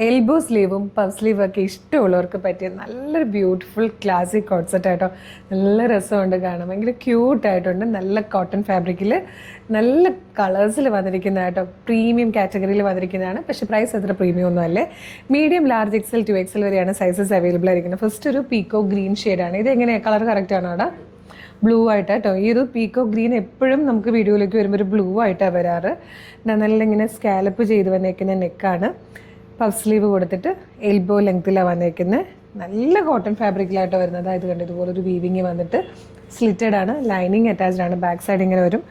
Elbow സ്ലീവും puff സ്ലീവും ഒക്കെ ഇഷ്ടമുള്ളവർക്ക് പറ്റിയ നല്ലൊരു ബ്യൂട്ടിഫുൾ ക്ലാസിക് കോട്ട് സെറ്റ് ആയിട്ടോ. നല്ല രസമുണ്ട് കാണാൻ, ഭയങ്കര ക്യൂട്ടായിട്ടുണ്ട്. നല്ല കോട്ടൺ ഫാബ്രിക്കിൽ നല്ല കളേഴ്സിൽ വന്നിരിക്കുന്നതായിട്ടോ. പ്രീമിയം കാറ്റഗറിയിൽ വന്നിരിക്കുന്നതാണ്. പക്ഷേ പ്രൈസ് അത്ര പ്രീമിയം ഒന്നും അല്ലേ. മീഡിയം, ലാർജ്, എക്സൽ, 2XL വരെയാണ് സൈസസ് അവൈലബിൾ ആയിരിക്കുന്നത്. ഫസ്റ്റ് ഒരു പീക്കോ ഗ്രീൻ ഷെയ്ഡാണ്. ഇത് എങ്ങനെയാണ്, കളർ കറക്റ്റ് ആണോ അവിടെ? ബ്ലൂ ആയിട്ട് കേട്ടോ. ഈ ഒരു പീക്കോ ഗ്രീൻ എപ്പോഴും നമുക്ക് വീഡിയോയിലേക്ക് വരുമ്പോൾ ഒരു ബ്ലൂ ആയിട്ടാണ് വരാറ്. നല്ല ഇങ്ങനെ സ്കാലപ്പ് ചെയ്ത് വന്നേക്കുന്ന നെക്കാണ്. പഫ് സ്ലീവ് കൊടുത്തിട്ട് എൽബോ ലെങ്ത്തിലാണ് വന്നേക്കുന്നത്. നല്ല കോട്ടൺ ഫാബ്രിക്കിലായിട്ട് വരുന്നത്. ഇത് കണ്ട് ഇതുപോലൊരു വീവിങ് വന്നിട്ട് സ്ലിറ്റഡ് ആണ്. ലൈനിങ് അറ്റാച്ച്ഡ് ആണ്. ബാക്ക് സൈഡ് ഇങ്ങനെ വരും.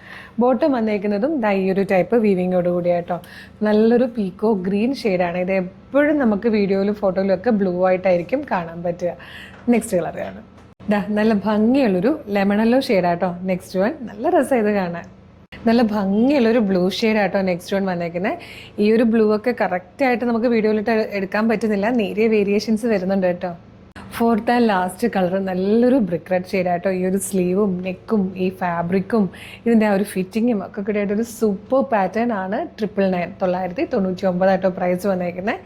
ബോട്ടം വന്നേക്കുന്നതും ഈ ഒരു ടൈപ്പ് വീവിങ്ങോട് കൂടിയായിട്ടോ. നല്ലൊരു പീക്കോ ഗ്രീൻ ഷെയ്ഡാണ്. ഇത് എപ്പോഴും നമുക്ക് വീഡിയോയിലും ഫോട്ടോയിലും ഒക്കെ ബ്ലൂ ആയിട്ടായിരിക്കും കാണാൻ പറ്റുക. നെക്സ്റ്റ് കളറാണ് നല്ല ഭംഗിയുള്ളൊരു ലെമണല്ലോ ഷെയ്ഡാട്ടോ. നെക്സ്റ്റ് വൺ നല്ല രസം ഇത് കാണാൻ. നല്ല ഭംഗിയുള്ളൊരു ബ്ലൂ ഷെയ്ഡാട്ടോ നെക്സ്റ്റ് വൺ വന്നേക്കുന്നത്. ഈ ഒരു ബ്ലൂ ഒക്കെ കറക്റ്റായിട്ട് നമുക്ക് വീഡിയോയിലിട്ട് എടുക്കാൻ പറ്റുന്നില്ല. നേരിയ വേരിയേഷൻസ് വരുന്നുണ്ട് കേട്ടോ. ഫോർത്ത് ആൻഡ് ലാസ്റ്റ് കളർ നല്ലൊരു ബ്രിക്ക് റെഡ് ഷെയ്ഡായിട്ടോ. ഈ ഒരു സ്ലീവും നെക്കും ഈ ഫാബ്രിക്കും ഇതിൻ്റെ ആ ഒരു ഫിറ്റിങ്ങും ഒക്കെ കൂടിയായിട്ടൊരു സൂപ്പർ പാറ്റേൺ ആണ്. 999 ആയിട്ടോ പ്രൈസ് വന്നേക്കുന്നത്.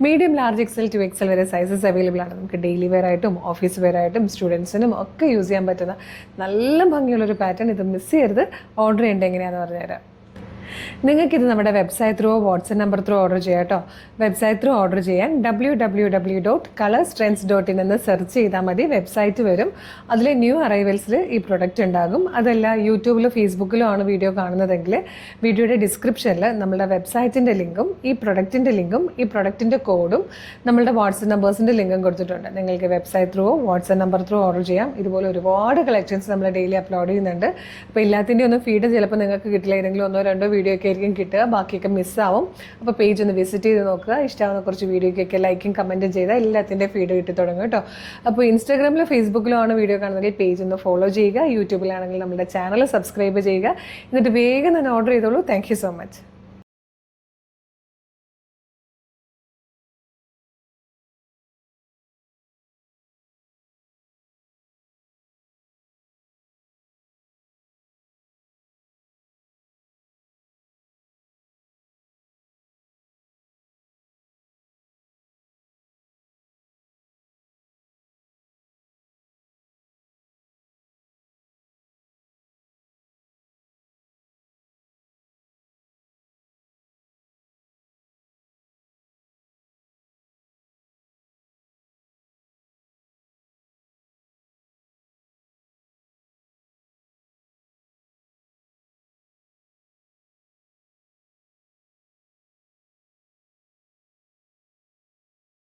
മീഡിയം, ലാർജ്, എക്സൽ, 2XL വരെ സൈസസ് അവൈലബിൾ ആണ്. നമുക്ക് ഡെയിലി വെയർ ആയിട്ടും ഓഫീസ് വെയർ ആയിട്ടും സ്റ്റുഡൻസിനും ഒക്കെ യൂസ് ചെയ്യാൻ പറ്റുന്ന നല്ല ഭംഗിയുള്ളൊരു പാറ്റേൺ. ഇത് മിസ് ചെയ്യരുത്. ഓർഡർ ചെയ്യേണ്ടത് എങ്ങനെയാണെന്ന് പറഞ്ഞുതരാം. നിങ്ങൾക്കിത് നമ്മുടെ website through WhatsApp number through order ചെയ്യാം കേട്ടോ. വെബ്സൈറ്റ് ത്രൂ ഓർഡർ ചെയ്യാൻ www.colorstrends.in എന്ന് സെർച്ച് ചെയ്താൽ മതി. വെബ്സൈറ്റ് വരും. അതിൽ ന്യൂ അറൈവൽസിൽ ഈ പ്രൊഡക്റ്റ് ഉണ്ടാകും. അതല്ല യൂട്യൂബിലോ ഫേസ്ബുക്കിലോ ആണ് വീഡിയോ കാണുന്നതെങ്കിൽ വീഡിയോയുടെ ഡിസ്ക്രിപ്ഷനിൽ നമ്മുടെ വെബ്സൈറ്റിൻ്റെ ലിങ്കും ഈ പ്രൊഡക്റ്റിൻ്റെ ലിങ്കും ഈ പ്രൊഡക്റ്റിൻ്റെ കോഡും നമ്മളുടെ വാട്സപ്പ് നമ്പേഴ്സിൻ്റെ ലിങ്കും കൊടുത്തിട്ടുണ്ട്. നിങ്ങൾക്ക് website through WhatsApp number through order ചെയ്യാം. ഇതുപോലെ ഒരുപാട് കളക്ഷൻസ് നമ്മൾ ഡെയിലി അപ്ലോഡ് ചെയ്യുന്നുണ്ട്. അപ്പോൾ എല്ലാത്തിൻ്റെ ഒന്നും ഫീഡ് ചിലപ്പോൾ നിങ്ങൾക്ക് കിട്ടില്ല. ഏതെങ്കിലും ഒന്നോ രണ്ടോ വീഡിയോ ഒക്കെ ആയിരിക്കും കിട്ടുക. ബാക്കിയൊക്കെ മിസ്സാവും. അപ്പോൾ പേജ് ഒന്ന് വിസിറ്റ് ചെയ്ത് നോക്കുക. ഇഷ്ടമാവുന്ന കുറച്ച് വീഡിയോക്കൊക്കെ ലൈക്കും കമൻറ്റും ചെയ്താൽ എല്ലാത്തിൻ്റെ ഫീഡ് കിട്ടി തുടങ്ങും കേട്ടോ. അപ്പോൾ ഇൻസ്റ്റാഗ്രാമിലോ ഫേസ്ബുക്കിലോ ആണ് വീഡിയോ കാണുന്നതെങ്കിൽ പേജ് ഒന്ന് ഫോളോ ചെയ്യുക. യൂട്യൂബിലാണെങ്കിൽ നമ്മുടെ ചാനൽ സബ്സ്ക്രൈബ് ചെയ്യുക. എന്നിട്ട് വേഗം തന്നെ ഓർഡർ ചെയ്തോളൂ. Thank you so much.